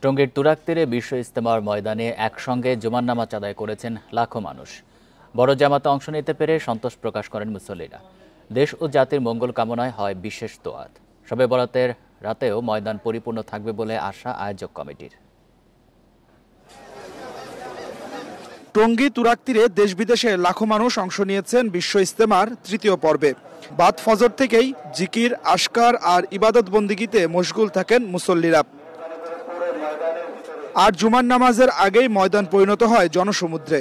টঙ্গীর তুরাগ তীরে বিশ্ব ইজতেমার ময়দানে একসঙ্গে জুমার নামাজ আদায় করেছেন লাখো মানুষ। বড় জামাতে অংশ নিতে পেরে সন্তোষ প্রকাশ করেন মুসল্লিরা। দেশ ও জাতির মঙ্গল কামনায় হয় বিশেষ দোয়াত। শবে বরাতের রাতেও ময়দান পরিপূর্ণ থাকবে বলে আশা আয়োজক কমিটির। টঙ্গী তুরাগ তীরে দেশ বিদেশের লাখো মানুষ অংশ নিয়েছেন বিশ্ব ইজতেমার তৃতীয় পর্বে। বাদ ফজর থেকেই জিকির, আশকার আর ইবাদত বন্দিগিতে মশগুল থাকেন মুসল্লিরা। আর জুমার নামাজের আগেই ময়দান পরিণত হয় জনসমুদ্রে।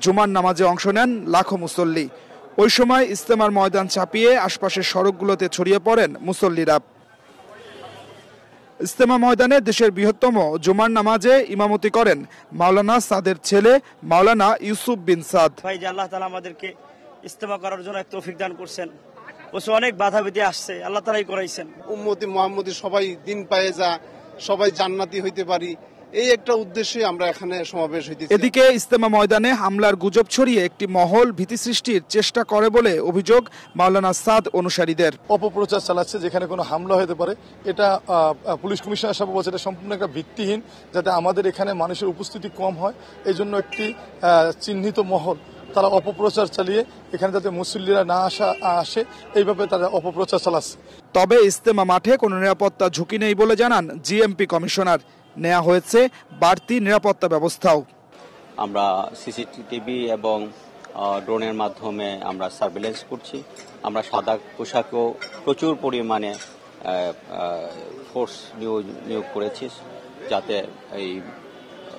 জুমার নামাজে অংশ নেন লাখো মুসল্লি। ওই সময় ইজতেমার ময়দান চাপিয়ে আশপাশের সড়কগুলোতে ছড়িয়ে পড়েন মুসল্লিরা। ইজতেমা ময়দানে দেশের বৃহত্তম জুমার নামাজে ইমামতি করেন মাওলানা সাদের ছেলে মাওলানা ইউসুফ বিন সাদ। ভাই যে আল্লাহ তাআলা আমাদেরকে ইজতেমা করার জন্য এক তৌফিক দান করছেন। ওসে অনেক বাধা বিধি আসছে, আল্লাহ তাআলাই করাইছেন। উম্মতি মুহাম্মদি সবাই দিন পায়ে যা, সবাই জান্নাতি হইতে পারি, এই একটা উদ্দেশ্যে আমরা এখানে সমাবেশ হইতেছি। এদিকে ইজতেমা ময়দানে হামলার গুজব ছড়িয়ে একটি মহল ভীতি সৃষ্টির চেষ্টা করে বলে অভিযোগ মাওলানা সাদ অনুসারীদের। অপপ্রচার চালাচ্ছে, যেখানে কোনো হামলা হতে পারে। এটা পুলিশ কমিশনার সাহেব বলছে এটা সম্পূর্ণ একটা ভিত্তিহীন, যাতে আমাদের এখানে মানুষের উপস্থিতি কম হয়। এই জন্য একটি চিহ্নিত মহল তারা অপপ্রচার চালিয়ে এখানে যাতে মুসল্লিরা না আসে এইভাবে তারা অপপ্রচার চালাচ্ছে। তবে ইজতেমা মাঠে কোনো নিরাপত্তা ঝুঁকি নেই বলে জানান জিএমপি কমিশনার। নেওয়া হয়েছে বাড়তি নিরাপত্তা ব্যবস্থাও। আমরা সিসিটিভি এবং ড্রোনের মাধ্যমে আমরা সার্ভেলেন্স করছি। আমরা সাদা পোশাকেও প্রচুর পরিমাণে ফোর্স নিয়োগ করেছি, যাতে এই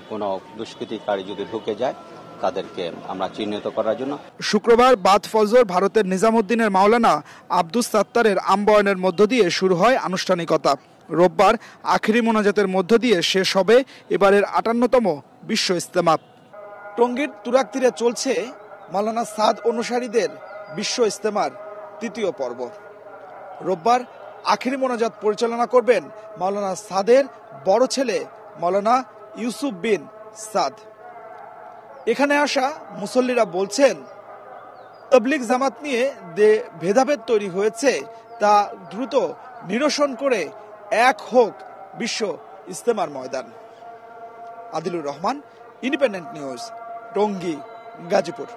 কোনো দুষ্কৃতিকারী যদি ঢুকে যায় তাদেরকে আমরা চিহ্নিত করার জন্য। শুক্রবার বাদ ফজর ভারতের নিজামুদ্দিনের মাওলানা আব্দুস সাত্তারের আমবয়ানের মধ্য দিয়ে শুরু হয় আনুষ্ঠানিকতা। রোববার আখিরি মোনাজাতের মধ্য দিয়ে শেষ হবে এবারের ৫৮তম বিশ্ব ইজতেমা। টঙ্গীর তুরাগ তীরে চলছে মাওলানা সাদ অনুসারীদের বিশ্ব ইজতেমার তৃতীয় পর্ব। রোববার আখিরি মোনাজাত পরিচালনা করবেন মাওলানা সাদের বড় ছেলে মাওলানা ইউসুফ বিন সাদ। এখানে আসা মুসল্লিরা বলছেন, তাবলীগ জামাত নিয়ে যে ভেদাভেদ তৈরি হয়েছে তা দ্রুত নিরসন করে এক হোক বিশ্ব ইজতেমার ময়দান। Adilur Rahman, independent news, Tongi, Gazipur.